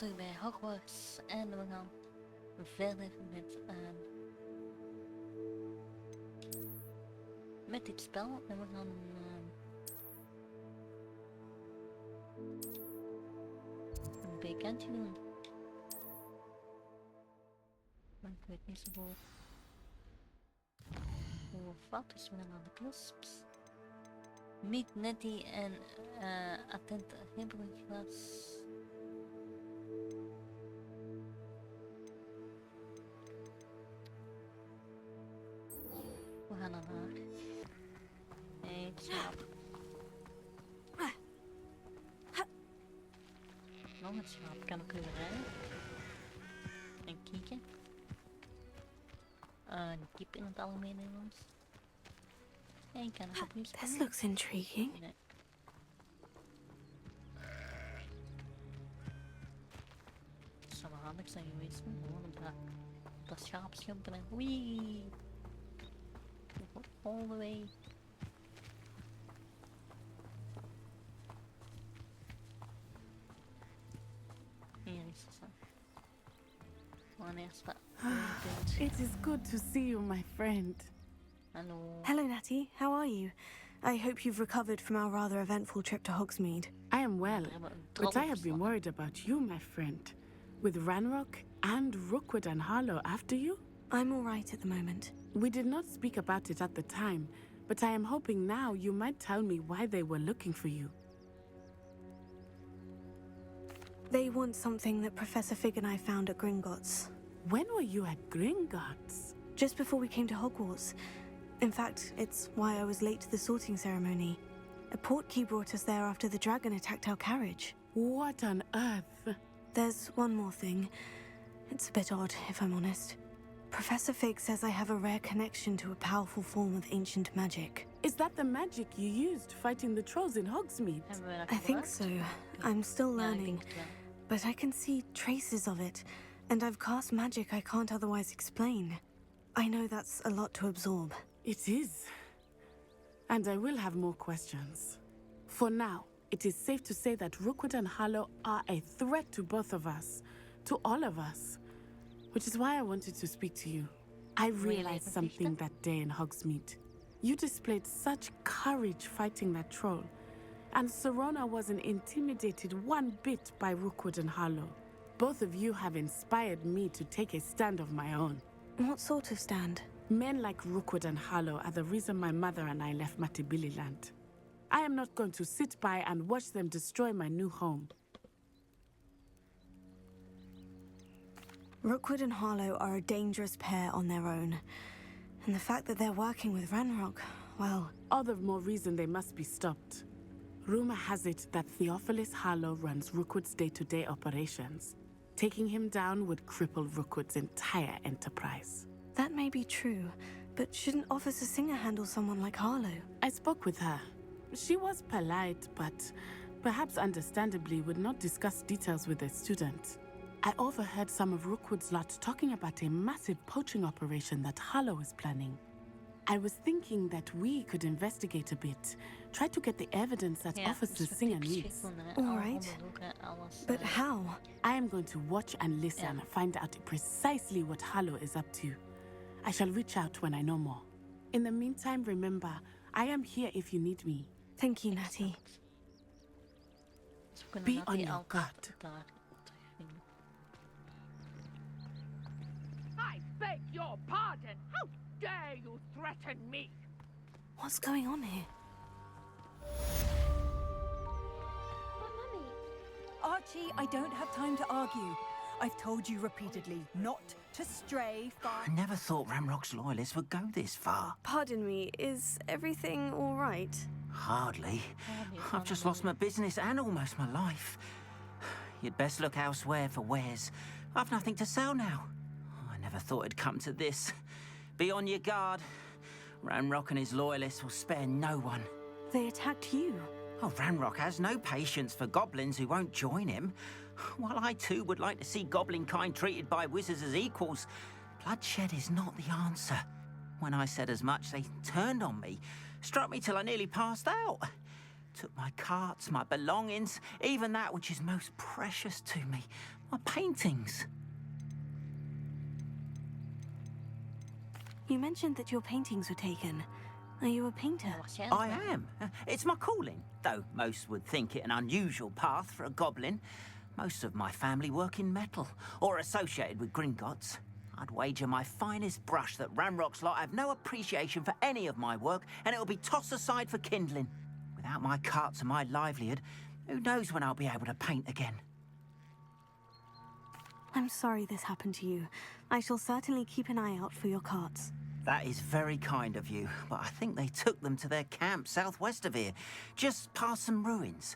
terug bij Hogwarts en we gaan verder met dit spel en we gaan een bekendje doen. Maar ik weet niet zo goed hoe of wat, dus we gaan aan de crisps. Niet netty en attent glas. We gaan naar daar. Nee, slaap. Nog een slaap. Kan ik weer rijden? En kieken. Een kip in het algemeen Nederlands. En ik kan nog opnieuw spelen. This looks intriguing. Nee. Het zou wel handig zijn geweest. Gewoon op dat schaap schumpen en wee. All the way. Hier is het. Wanneer staat It is good to see you, my friend. Hello. Hello, Natty. How are you? I hope you've recovered from our rather eventful trip to Hogsmeade. I am well, but I have been worried about you, my friend. With Ranrock and Rookwood and Harlow after you? I'm all right at the moment. We did not speak about it at the time, but I am hoping now you might tell me why they were looking for you. They want something that Professor Fig and I found at Gringotts. When were you at Gringotts? Just before we came to Hogwarts. In fact, it's why I was late to the sorting ceremony. A portkey brought us there after the dragon attacked our carriage. What on earth? There's one more thing. It's a bit odd, if I'm honest. Professor Fig says I have a rare connection to a powerful form of ancient magic. Is that the magic you used fighting the trolls in Hogsmeade? I think so. I'm still learning. But I can see traces of it, and I've cast magic I can't otherwise explain. I know that's a lot to absorb. It is. And I will have more questions. For now, it is safe to say that Rookwood and Harlow are a threat to both of us, to all of us. Which is why I wanted to speak to you. I realized something that day in Hogsmeade. You displayed such courage fighting that troll. And Serona wasn't intimidated one bit by Rookwood and Harlow. Both of you have inspired me to take a stand of my own. What sort of stand? Men like Rookwood and Harlow are the reason my mother and I left Matibili land. I am not going to sit by and watch them destroy my new home. Rookwood and Harlow are a dangerous pair on their own. And the fact that they're working with Ranrock, well... All the more reason they must be stopped. Rumor has it that Theophilus Harlow runs Rookwood's day-to-day operations. Taking him down would cripple Rookwood's entire enterprise. That may be true, but shouldn't Officer Singer handle someone like Harlow? I spoke with her. She was polite, but perhaps understandably would not discuss details with a student. I overheard some of Rookwood's lot talking about a massive poaching operation that Harlow is planning. I was thinking that we could investigate a bit, try to get the evidence that Officer Singer needs. All right. But how? I am going to watch and listen, find out precisely what Harlow is up to. I shall reach out when I know more. In the meantime, remember, I am here if you need me. Thank you, Natty. Be on your guard. I beg your pardon. How dare you threaten me? What's going on here? But Mummy... Archie, I don't have time to argue. I've told you repeatedly not to stray far. I never thought Ramrock's loyalists would go this far. Pardon me, is everything all right? Hardly. I've just lost my business and almost my life. You'd best look elsewhere for wares. I've nothing to sell now. I never thought it'd come to this. Be on your guard. Ranrock and his loyalists will spare no one. They attacked you. Oh, Ranrock has no patience for goblins who won't join him. While I too would like to see goblin kind treated by wizards as equals, bloodshed is not the answer. When I said as much, they turned on me, struck me till I nearly passed out. Took my carts, my belongings, even that which is most precious to me, my paintings. You mentioned that your paintings were taken. Are you a painter? I am. It's my calling, though most would think it an unusual path for a goblin. Most of my family work in metal, or associated with Gringotts. I'd wager my finest brush that Ranrock's lot have no appreciation for any of my work, and it'll be tossed aside for kindling. Without my carts and my livelihood, who knows when I'll be able to paint again? I'm sorry this happened to you. I shall certainly keep an eye out for your carts. That is very kind of you, but I think they took them to their camp southwest of here, just past some ruins.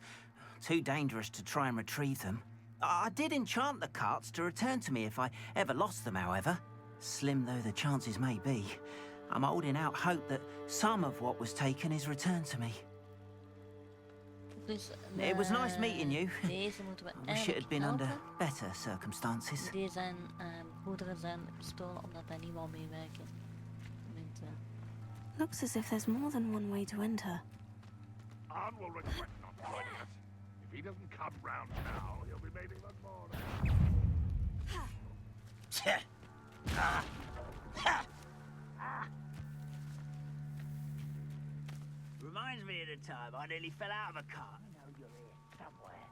Too dangerous to try and retrieve them. I did enchant the carts to return to me if I ever lost them, however. Slim though the chances may be, I'm holding out hope that some of what was taken is returned to me. Dus, It was nice meeting you. Deze moeten we I wish it had been under helpen. better circumstances. Deze zijn goederen zijn gestolen omdat hij niet wou meewerken. Met, Looks as if there's more than one way to enter. Arn will regret not joining us. If he doesn't come round now, he'll be made even more. Reminds me of the time I nearly fell out of a cart. I know you're here somewhere.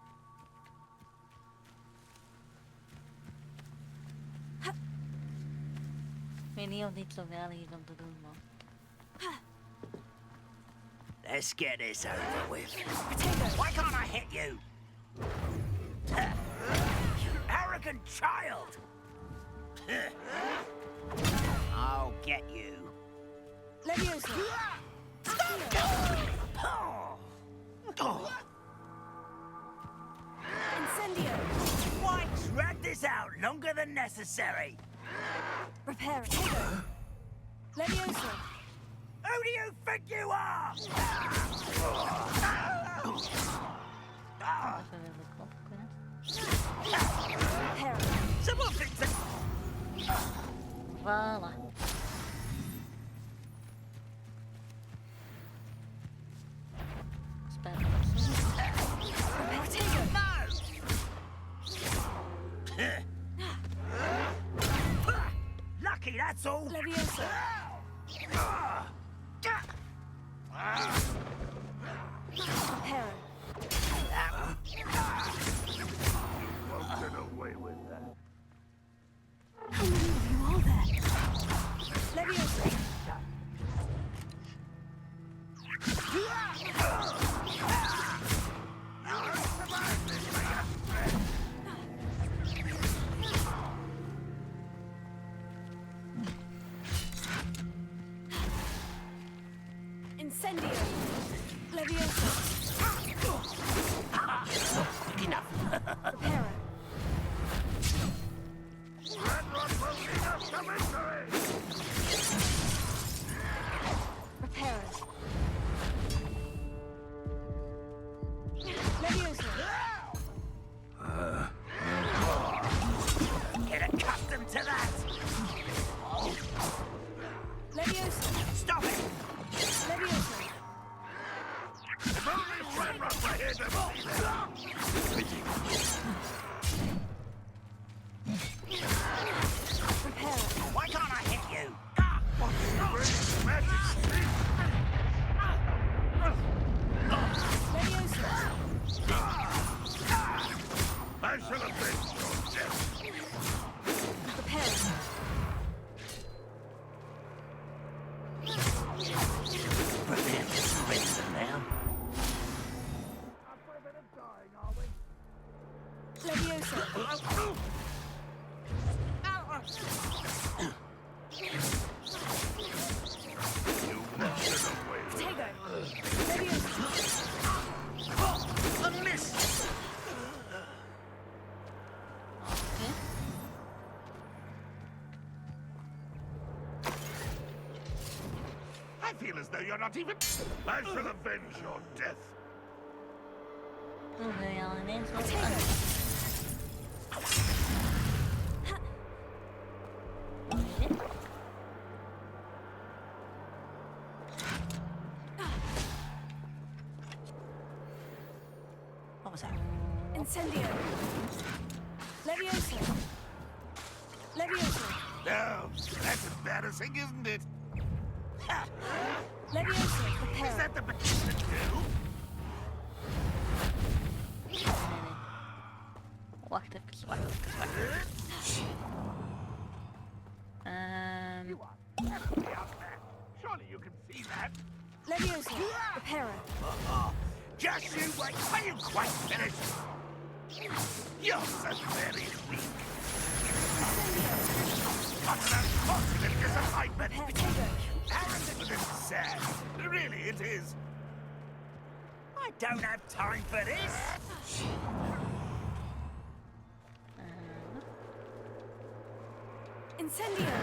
Ik weet niet of dit zo veilig is om te doen, man. Let's get this over with. Why can't I hit you? You arrogant child! I'll get you. Leviosa! Incendio! Why drag this out longer than necessary? Repair it. Leviosa! Who do you think you are? Even weer de kop kunnen. Repair it. Someone fix it! Voilà. Spel Repair Tego! Lucky, that's all. Leviosa! Repair it. Won't get away with that. How many of you are there? Leviosa! Incendio! Leviosa! Quick enough. Repair it. Ranrock will lead us to victory! Repair it. Leviosa! Get accustomed to that. Leviosa! Stop it. Leviosa! If only Ranrock were here to see them! Repair it. Why can't I hit you? Great magic speed! Leviosa! I shall avenge your death! Repair it. Brilliant. Ready them now. Up for a bit of dying, are we? Leviosa! You won't get away with Tego! Leviosa! A miss. I feel as though you're not even... I shall avenge your death. Toen wil je al ineens wat Tego! Incendio. Levioso. Levioso. No, that's embarrassing, isn't it? Ha! Levioso. Is Prepare. that the best to do? Nee, nee. Wacht even. You are terribly out there. Surely you can see that. Levioso. Prepare. Just you wait. Are you quite finished? You're so very weak. What an unfortunate disappointment. Prepare. Arrogant and sad. Really, it is. I don't have time for this. Incendio.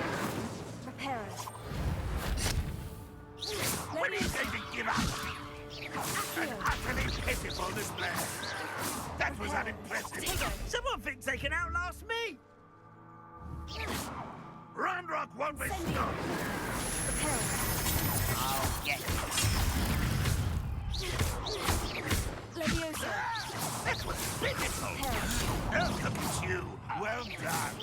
Prepare. When are you going to give up? An utterly pitiful display. That was unimpressive. Someone thinks they can outlast me. Roundrock won't be stopped. Prepare. I'll get you. Levioso. That was pitiful. Oh, look at you. Well done.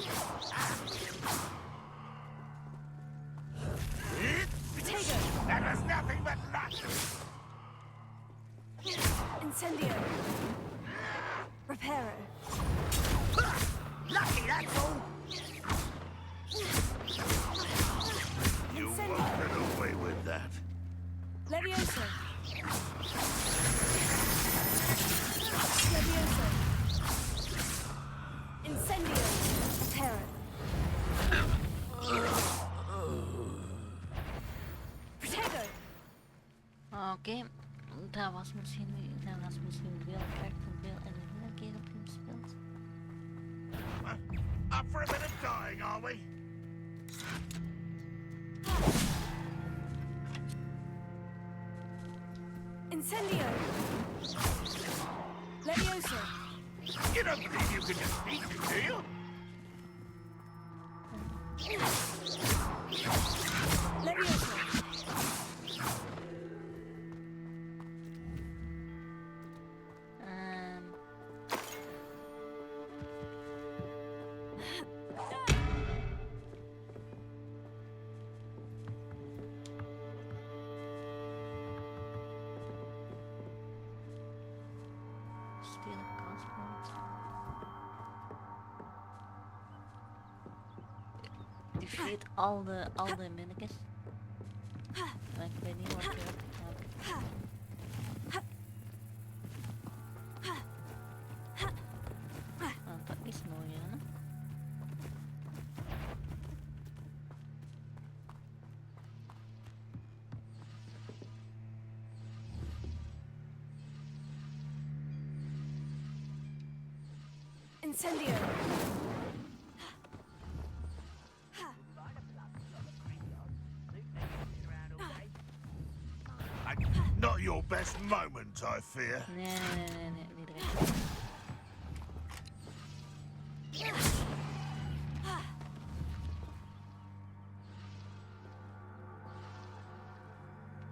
Potato. That was nothing but luck. Incendio. Reparo. Lucky, that's all. You won't get away with that. Levioso. Levioso. Incendio. Reparo. Potato. Oké, dat was misschien wel erg veel en een keer op hem speelt. Up for a bit of dying, are we? Incendio. Levioso. You don't believe you can defeat me, do you? Levioso. Spelen paspoort. Die vreet al de minnetjes. Maar ik weet niet wat je hebt. Dat is mooi, hè? Incendio. Not your best moment, I fear. Nee, niet direct.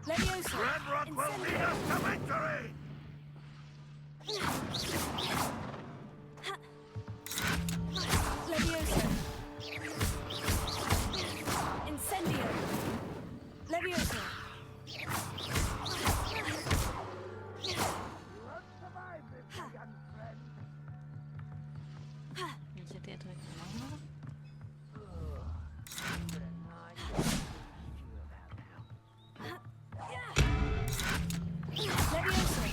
Levioso. Roundrock will lead us to victory! Levioso. Incendio. Levioso. Je zit hier terug van anderen. Levioso.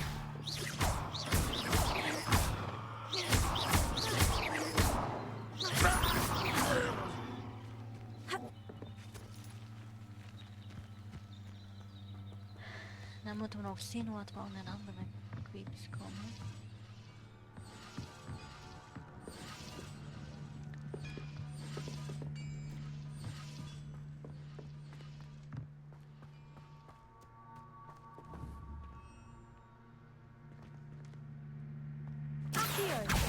Dan moeten we nog zien wat we aan een andere creeps komen. Accio.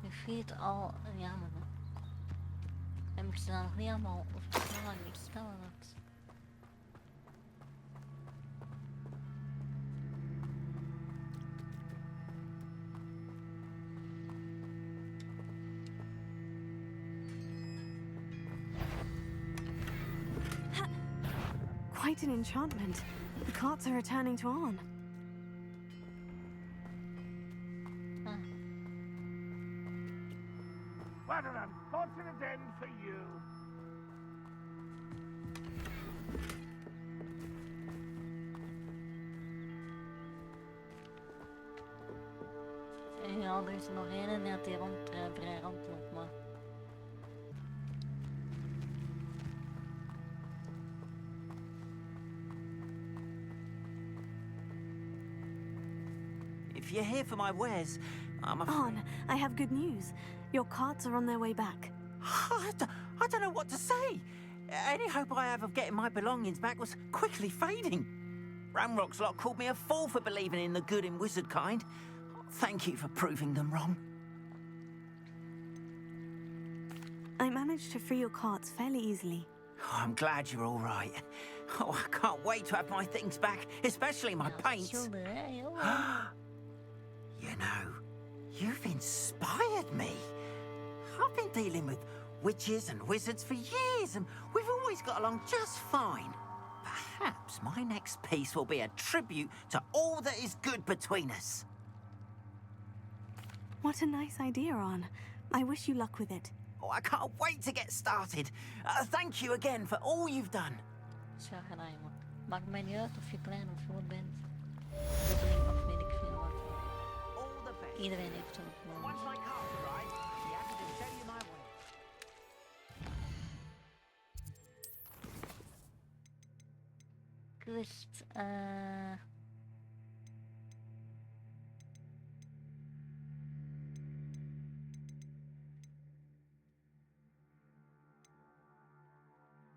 Je weet al, ja maar. En ik sta nog niet allemaal of sneller niet sneller dat. Quite an enchantment. The carts are returning to Arn. What an unfortunate end for you. Ja, er is er nog één en net die vrij rondloopt, maar... If you're here for my wares, I'm afraid... Arn, I have good news. Your carts are on their way back. I don't know what to say. Any hope I have of getting my belongings back was quickly fading. Ramrock's lot called me a fool for believing in the good in wizard kind. Thank you for proving them wrong. I managed to free your carts fairly easily. Oh, I'm glad you're all right. Oh, I can't wait to have my things back, especially my paints. You know, you've inspired me. I've been dealing with witches and wizards for years, and we've always got along just fine. Perhaps my next piece will be a tribute to all that is good between us. What a nice idea, Arn. I wish you luck with it. Oh, I can't wait to get started. Thank you again for all you've done. Zo gedaan, man. Maakt mij niet uit of je klein of groot bent. Dubbelin of weet ik veel wat. All the best. Iedereen heeft zo'n plan. Once my car's arrived, the act will show you my way. Quest,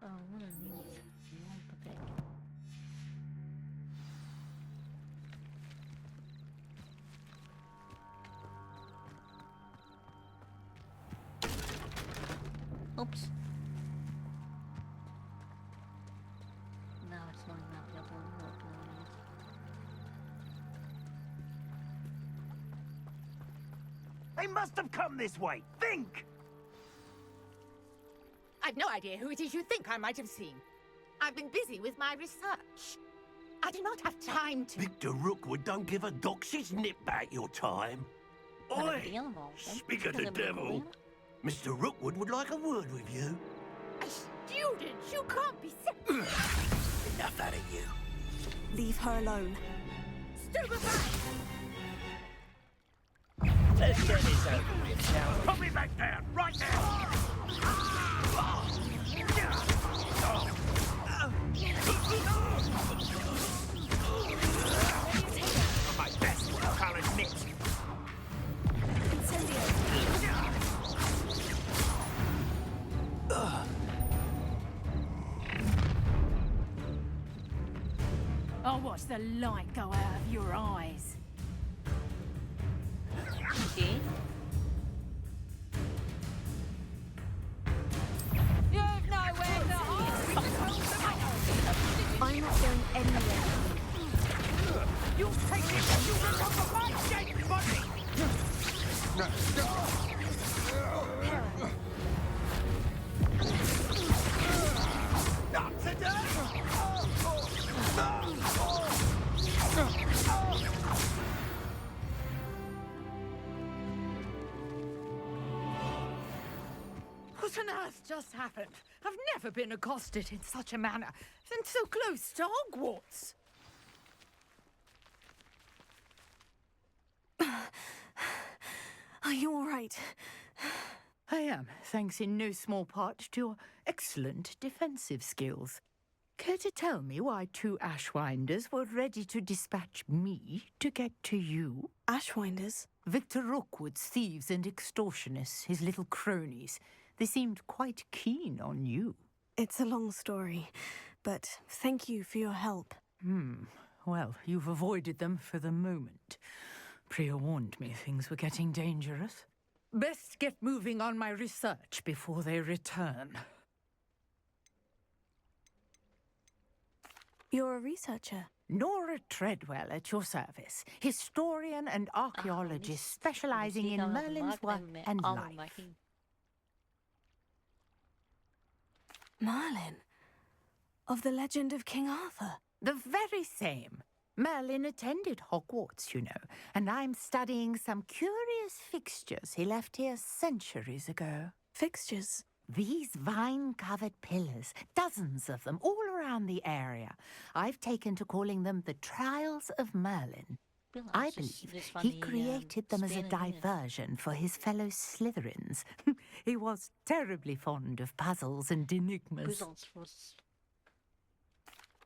Oh, wat een niet. Hoppatee. Oeps. Nou, het is nog niet meer op. They must have come this way. Think! I've no idea who it is you think I might have seen. I've been busy with my research. I do not have time to... Victor Rookwood don't give a doxy's nip back your time. Oi! Speak of the devil. Mr. Rookwood would like a word with you. A student? You can't be serious. Enough out of you. Leave her alone. Stupefy! Let's get this over with, shall we? Put me back down, right now! My best coloured nip. I'll watch the light go out of your eyes. Okay. You've nowhere to hide! I'm not going anywhere. You'll take it! You remember my dead body! Not today! What on earth just happened? I've never been accosted in such a manner, and so close to Hogwarts. Are you all right? I am, thanks in no small part to your excellent defensive skills. Care to tell me why two Ashwinders were ready to dispatch me to get to you? Ashwinders? Victor Rookwood's thieves and extortionists, his little cronies. They seemed quite keen on you. It's a long story, but thank you for your help. Well, you've avoided them for the moment. Priya warned me things were getting dangerous. Best get moving on my research before they return. You're a researcher? Nora Treadwell at your service, historian and archaeologist specializing in Merlin's work and life. Merlin? Of the legend of King Arthur? The very same. Merlin attended Hogwarts, you know, and I'm studying some curious fixtures he left here centuries ago. Fixtures? These vine-covered pillars, dozens of them, all around the area. I've taken to calling them the Trials of Merlin. I believe he created them as a diversion for his fellow Slytherins. He was terribly fond of puzzles and enigmas.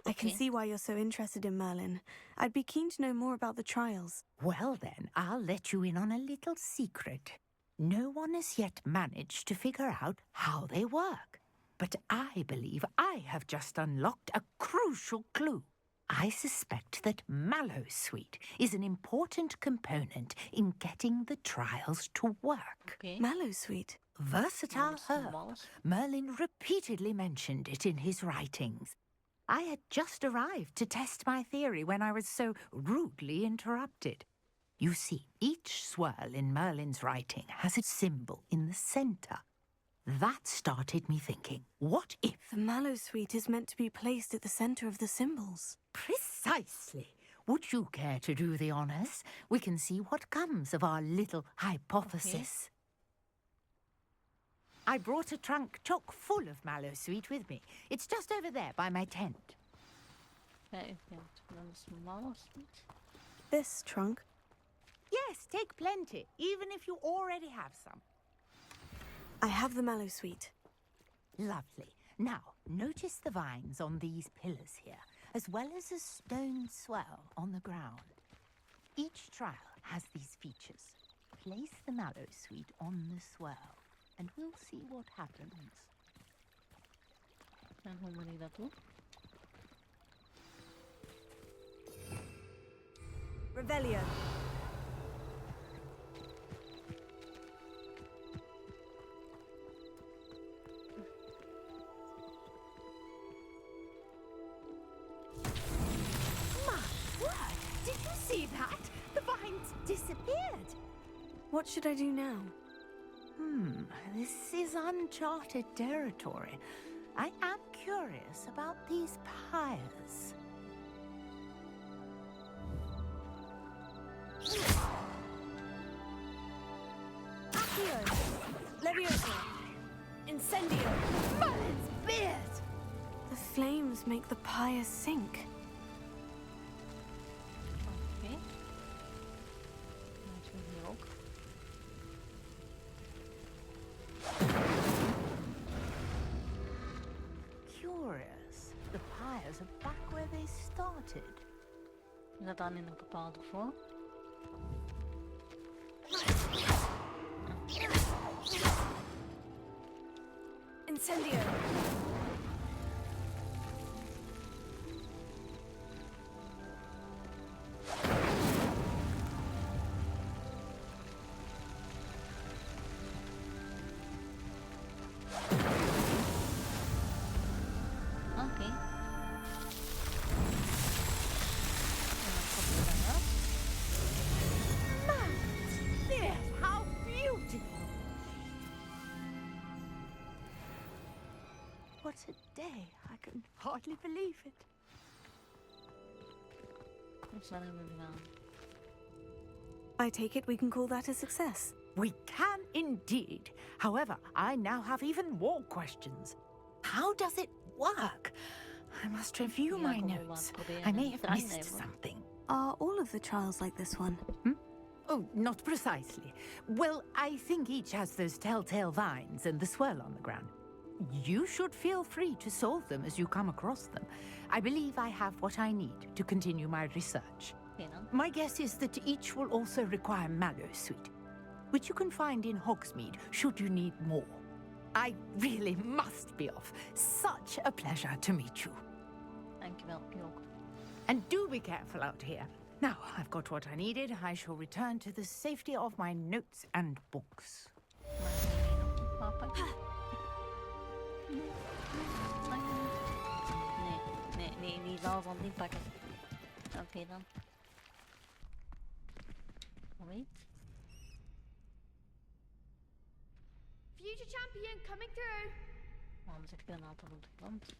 I can see why you're so interested in Merlin. I'd be keen to know more about the trials. Well then, I'll let you in on a little secret. No one has yet managed to figure out how they work. But I believe I have just unlocked a crucial clue. I suspect that Mallowsweet is an important component in getting the trials to work. Mallowsweet? Versatile herb. Merlin repeatedly mentioned it in his writings. I had just arrived to test my theory when I was so rudely interrupted. You see, each swirl in Merlin's writing has a symbol in the center. That started me thinking, what if... The Mallowsweet is meant to be placed at the center of the symbols. Precisely. Would you care to do the honors? We can see what comes of our little hypothesis. I brought a trunk chock full of Mallowsweet with me. It's just over there by my tent. This trunk? Yes, take plenty, even if you already have some. I have the Mallowsweet. Lovely. Now, notice the vines on these pillars here, as well as a stone swell on the ground. Each trial has these features. Place the Mallowsweet on the swell, and we'll see what happens. Revelio. See that? The vines disappeared. What should I do now? This is uncharted territory. I am curious about these pyres. Accio! Leviosa! Incendio! Merlin's beard! The flames make the pyre sink. Curious. The pyres are back where they started. Is dat dan in een bepaalde vorm? Incendio! What a day. I can hardly believe it. I take it we can call that a success. We can indeed. However, I now have even more questions. How does it work? I must review my notes. I may have missed something. Are all of the trials like this one? Oh, not precisely. Well, I think each has those telltale vines and the swirl on the ground. You should feel free to solve them as you come across them. I believe I have what I need to continue my research. My guess is that each will also require Mallowsweet, which you can find in Hogsmeade should you need more. I really must be off. Such a pleasure to meet you. Dankjewel, Jok. And do be careful out here. Now, I've got what I needed. I shall return to the safety of my notes and books. Nee, die zal dan niet pakken. Oké dan. Wait. Future champion coming through. Waarom zit ik dan altijd op de kant?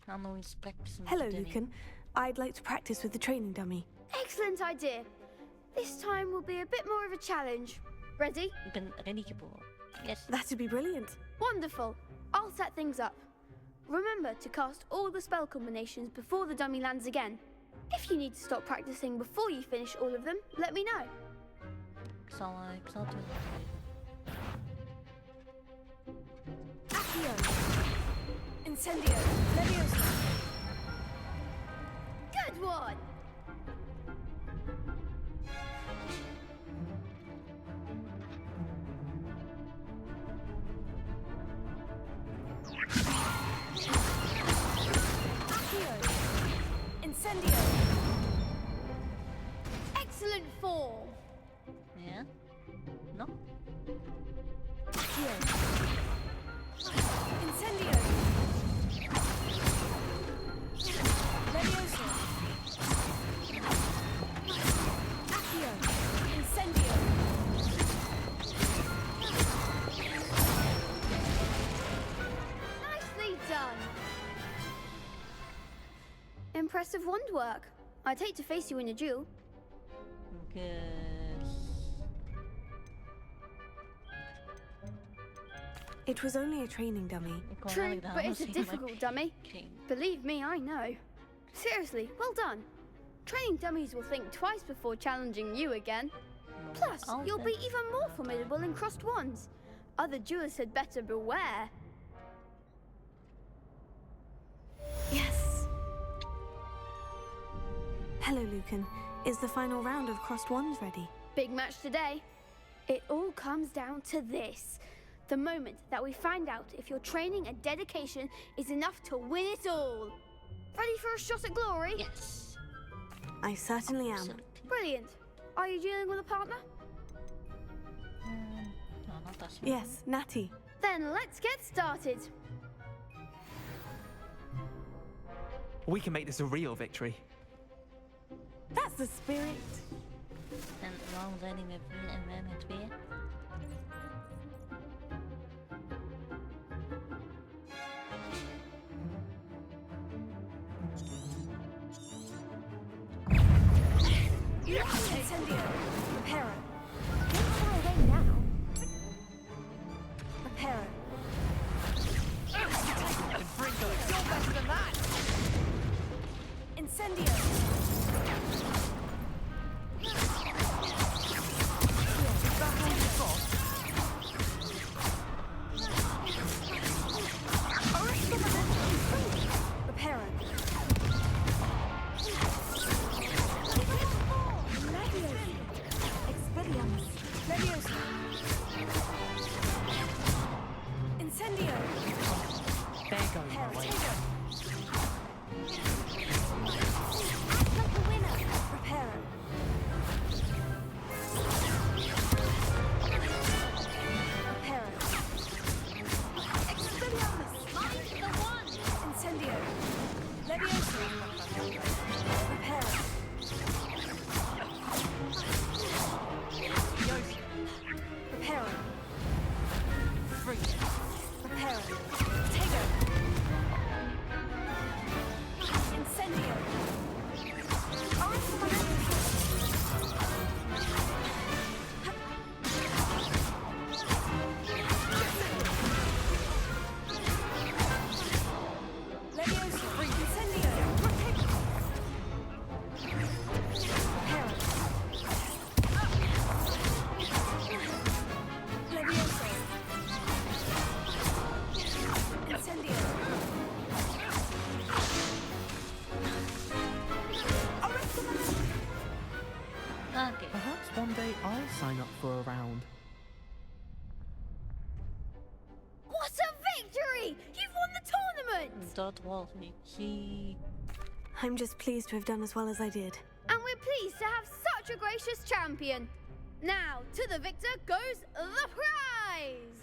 I'll know he's practicing. Hello, Lucan. I'd like to practice with the training dummy. Excellent idea. This time will be a bit more of a challenge. Ready? Ik ben ready geboren. Yes. That'd be brilliant. Wonderful. I'll set things up. Remember to cast all the spell combinations before the dummy lands again. If you need to stop practicing before you finish all of them, let me know. Ik zal het doen. Accio. Incendio. Leviosa. Good one. Accio. Incendio. Excellent form. Ja? No? Accio. Incendio. Leviosa. Accio. Incendio. Nicely done. Impressive wand work. I'd hate to face you in a duel. It was only a training dummy. True, but it's a difficult dummy. Believe me, I know. Seriously, well done. Training dummies will think twice before challenging you again. Plus, you'll be even more formidable in crossed wands. Other duelists had better beware. Yes. Hello, Lucan. Is the final round of crossed wands ready? Big match today. It all comes down to this. The moment that we find out if your training and dedication is enough to win it all. Ready for a shot at glory? Yes. I certainly am. Brilliant. Are you dealing with a partner? No, not that. Yes, Natty. Then let's get started. We can make this a real victory. That's the spirit. En waarom zijn die met 4 en wij met 2? Incendio. Reparo. Don't far away now. Reparo. You're better than that. Incendio. Reparo. Expelliarmus. Leviosa. Incendio. There goes my way. Act like a winner. Reparo. Reparo. Expelliarmus. Mind the one. Incendio. Leviosa. Reparo. Reparo. Free. Reparo. Tego. Incendio. Leviosa. Incendio. Reparo. Leviosa. Incendio. Okay. Perhaps one day I'll sign up for a round. What a victory! You've won the tournament! dat was ik. I'm just pleased to have done as well as I did. And we're pleased to have such a gracious champion. Now, to the victor goes the prize!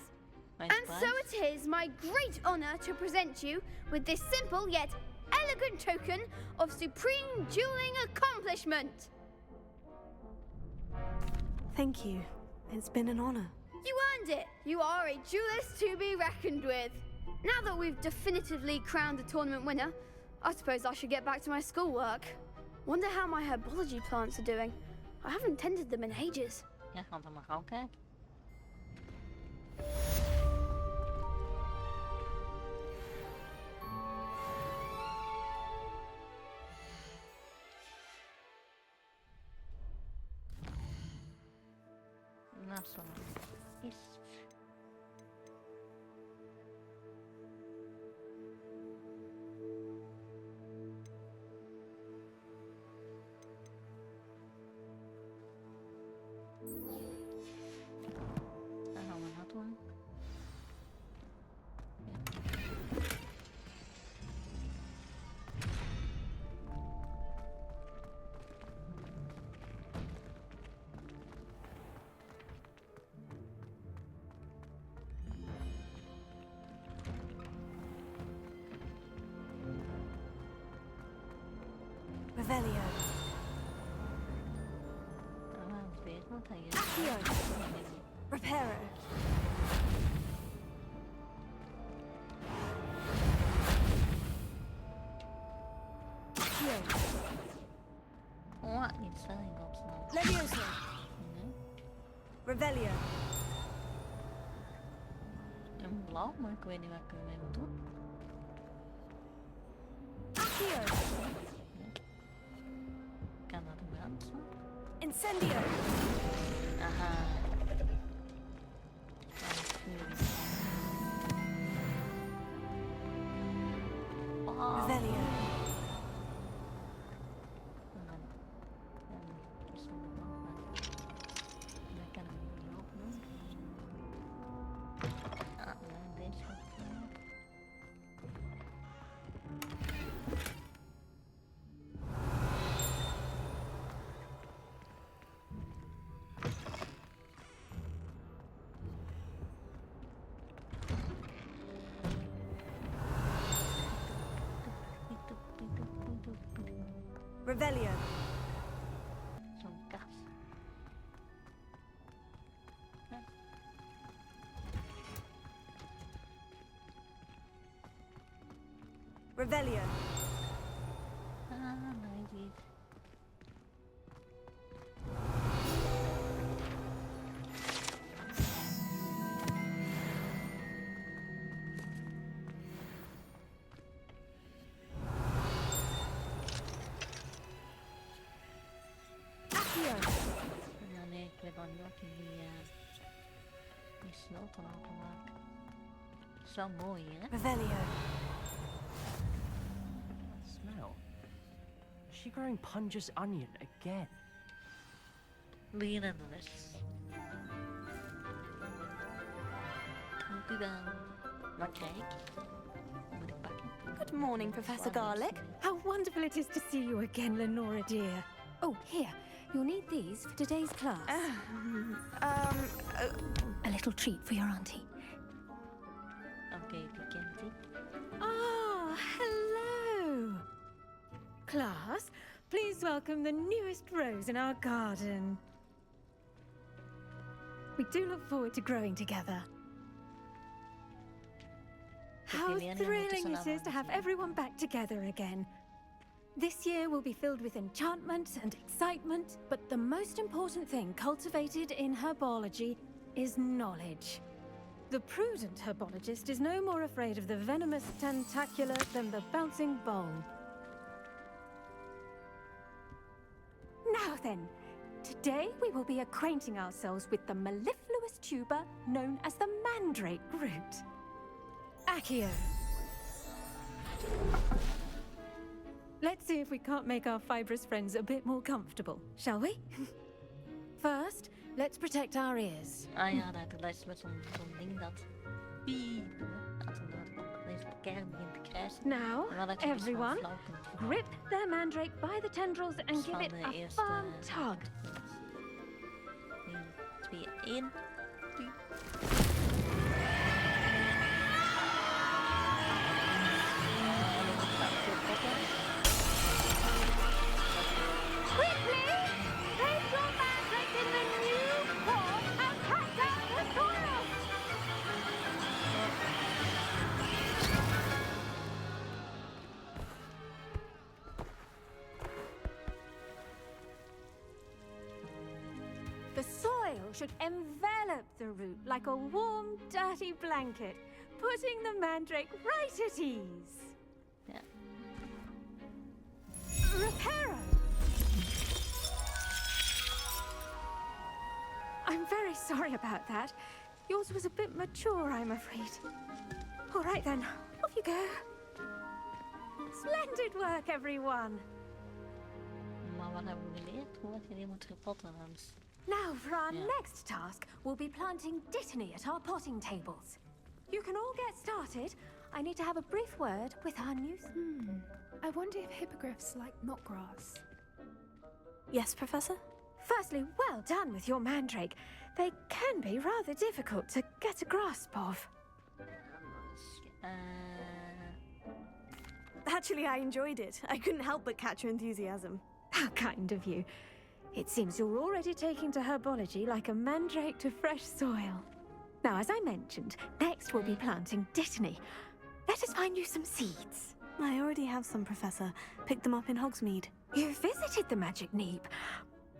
And so it is my great honor to present you with this simple yet elegant token of supreme dueling accomplishment. Thank you. It's been an honor. You earned it. You are a duelist to be reckoned with. Now that we've definitively crowned the tournament winner, I suppose I should get back to my schoolwork. Wonder how my herbology plants are doing. I haven't tended them in ages. Ja, gaan we maar gauw kijken. Nou, zo is. Dan gaan we dat doen. Revelio. Accio. Reparo. Accio. Wat niet zijn in godsnaam. Levioso. Revelio. Een blauw, maar ik weet niet wat ik ermee moet doen. Accio. Kan dat in brand staan? Incendio. Aha. Revelio. Revelio. Zo'n kaas. Revelio. Ah, nee, niet. Nou nee, ik weet al niet wat die sloten openmaken. Dat is wel mooi hier, hè? Revelio. Smell. Is she growing Punja's onion again? Begin aan de rest. Dank u wel. Wat krijg ik? Wat moet ik pakken? Good morning, Professor Garlic. How wonderful it is to see you again, Lenora dear. Oh, here. You'll need these for today's class. A little treat for your auntie. Oké, die kent hij. Ah, hello. Class, please welcome the newest rose in our garden. We do look forward to growing together. How thrilling it is to have everyone back together again. This year will be filled with enchantment and excitement, but the most important thing cultivated in herbology is knowledge. The prudent herbologist is no more afraid of the venomous tentacular than the bouncing bulb. Now then, today we will be acquainting ourselves with the mellifluous tuber known as the mandrake root. Accio. Let's see if we can't make our fibrous friends a bit more comfortable, shall we? First, let's protect our ears. Ah ja, dat lijst met zo'n ding dat piep. Dat is inderdaad ook deze kern begint te kruisen. Now, En wel dat je dus gewoon everyone, flauw kunt vallen. grip their mandrake by the tendrils and Dus give van it de a eerste firm tug. 3, 2, 1. Quickly! Place your mandrake in the new pot and cut down the soil! The soil should envelop the root like a warm, dirty blanket, putting the mandrake right at ease. Ja. Reparo! I'm very sorry about that. Yours was a bit mature, I'm afraid. All right then, off you go. Splendid work, everyone. Maar wat hebben we geleerd? Hoe had je die moeten gepotten, Hans? Now for our Yeah. next task, we'll be planting dittany at our potting tables. You can all get started. I need to have a brief word with our new... I wonder if hippogriffs like knotgrass. Yes, Professor? Firstly, well done with your mandrake. They can be rather difficult to get a grasp of. Actually, I enjoyed it. I couldn't help but catch your enthusiasm. How kind of you. It seems you're already taking to herbology like a mandrake to fresh soil. Now, as I mentioned, next we'll be planting dittany. Let us find you some seeds. I already have some, Professor. Picked them up in Hogsmeade. You visited the Magic Neep.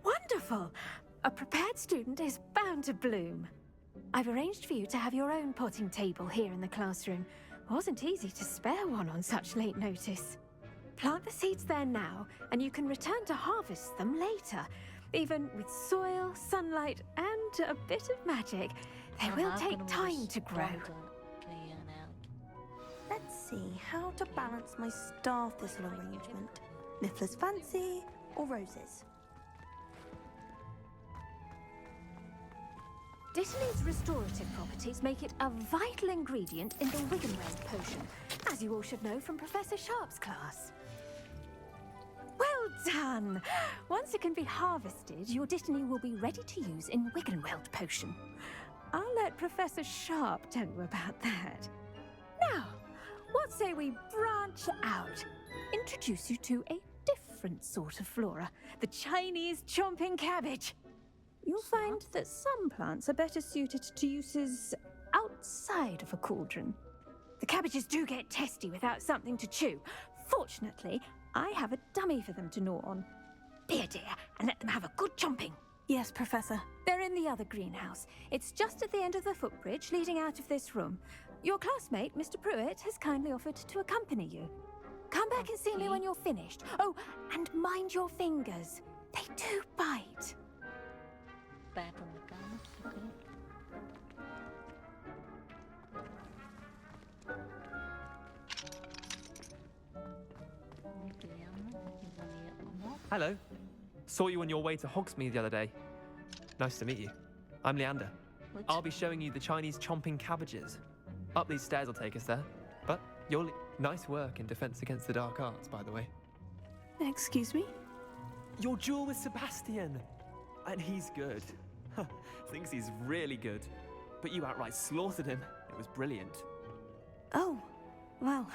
Wonderful! A prepared student is bound to bloom. I've arranged for you to have your own potting table here in the classroom. Wasn't easy to spare one on such late notice. Plant the seeds there now, and you can return to harvest them later. Even with soil, sunlight, and a bit of magic, they will take time to grow. Let's see how to balance my star thistle arrangement. Niffler's Fancy or roses? Dittany's restorative properties make it a vital ingredient in the Wiggenweld potion, as you all should know from Professor Sharp's class. Well done! Once it can be harvested, your dittany will be ready to use in Wiggenweld potion. I'll let Professor Sharp tell you about that. Now, what say we branch out? Introduce you to a different sort of flora, the Chinese chomping cabbage. You'll find that some plants are better suited to uses outside of a cauldron. The cabbages do get testy without something to chew. Fortunately, I have a dummy for them to gnaw on. Be a dear and let them have a good chomping. Yes, Professor. They're in the other greenhouse. It's just at the end of the footbridge leading out of this room. Your classmate, Mr. Pruitt, has kindly offered to accompany you. Come back and see me when you're finished. Oh, and mind your fingers. They do bite. Bijt aan de kamer. Oké. Hello. Saw you on your way to Hogsmeade the other day. Nice to meet you. I'm Leander. I'll be showing you the Chinese chomping cabbages. Up these stairs will take us there. But nice work in defense against the dark arts, by the way. Excuse me? Your duel with Sebastian. And he's good. Thinks he's really good. But you outright slaughtered him. It was brilliant. Oh, well,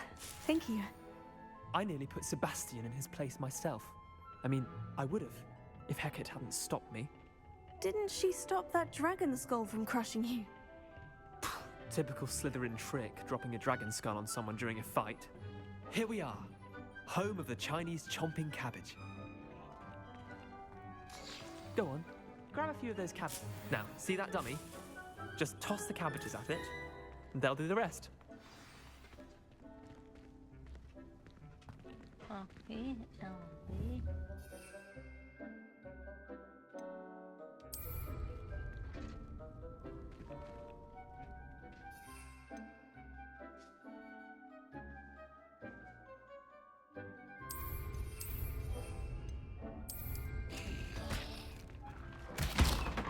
thank you. I nearly put Sebastian in his place myself. I mean, I would have, if Hecate hadn't stopped me. Didn't she stop that dragon skull from crushing you? Typical Slytherin trick, dropping a dragon skull on someone during a fight. Here we are, home of the Chinese chomping cabbage. Go on, grab a few of those cabbages. Now, see that dummy? Just toss the cabbages at it, and they'll do the rest. Okay, LB.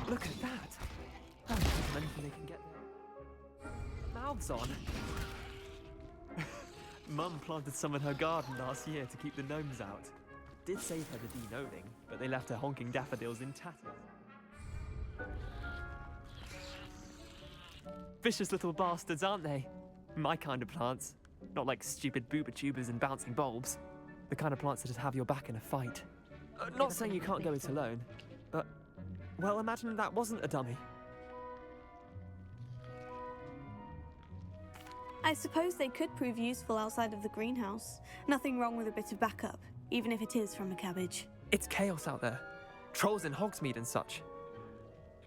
Look at that! I don't think anything they can get their mouths on. Mum planted some in her garden last year to keep the gnomes out. Did save her the de-gnoming, but they left her honking daffodils in tatters. Vicious little bastards, aren't they? My kind of plants. Not like stupid booba tubers and bouncing bulbs. The kind of plants that'd have your back in a fight. Not saying you can't go it alone, but... Well, imagine that wasn't a dummy. I suppose they could prove useful outside of the greenhouse. Nothing wrong with a bit of backup, even if it is from a cabbage. It's chaos out there. Trolls in Hogsmeade and such.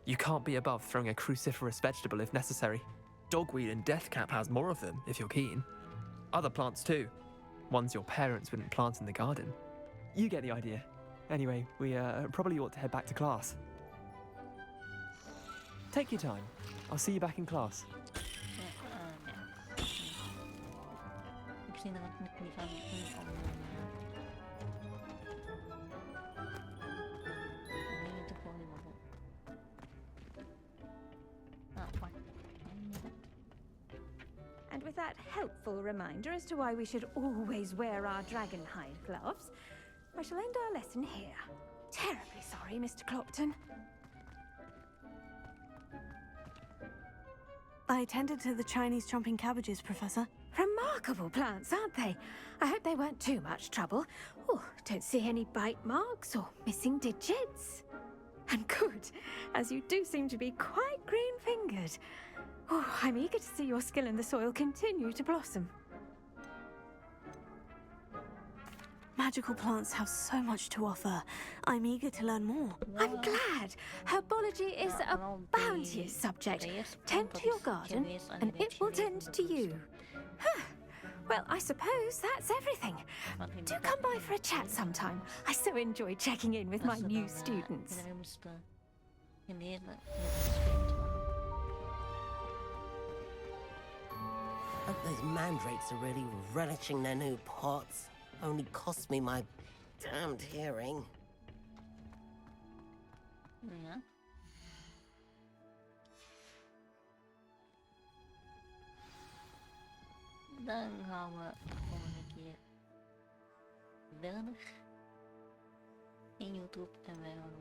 You can't be above throwing a cruciferous vegetable if necessary. Dogweed and deathcap has more of them, if you're keen. Other plants too. Ones your parents wouldn't plant in the garden. You get the idea. Anyway, we probably ought to head back to class. Take your time. I'll see you back in class. And with that helpful reminder as to why we should always wear our dragonhide gloves, I shall end our lesson here. Terribly sorry, Mr. Clopton. I tended to the Chinese chomping cabbages, Professor. Remarkable plants, aren't they? I hope they weren't too much trouble. Oh, don't see any bite marks or missing digits. And good, as you do seem to be quite green-fingered. Oh, I'm eager to see your skill in the soil continue to blossom. Magical plants have so much to offer. I'm eager to learn more. I'm glad. Herbology is a bounteous subject. Tend to your garden, and it will tend to you. Well, I suppose that's everything. Do come by for a chat sometime. I so enjoy checking in with my new students. Hope those mandrakes are really relishing their new pots. Only cost me my damned hearing. Ja. Dan gaan we de volgende keer verder in YouTube en wij gaan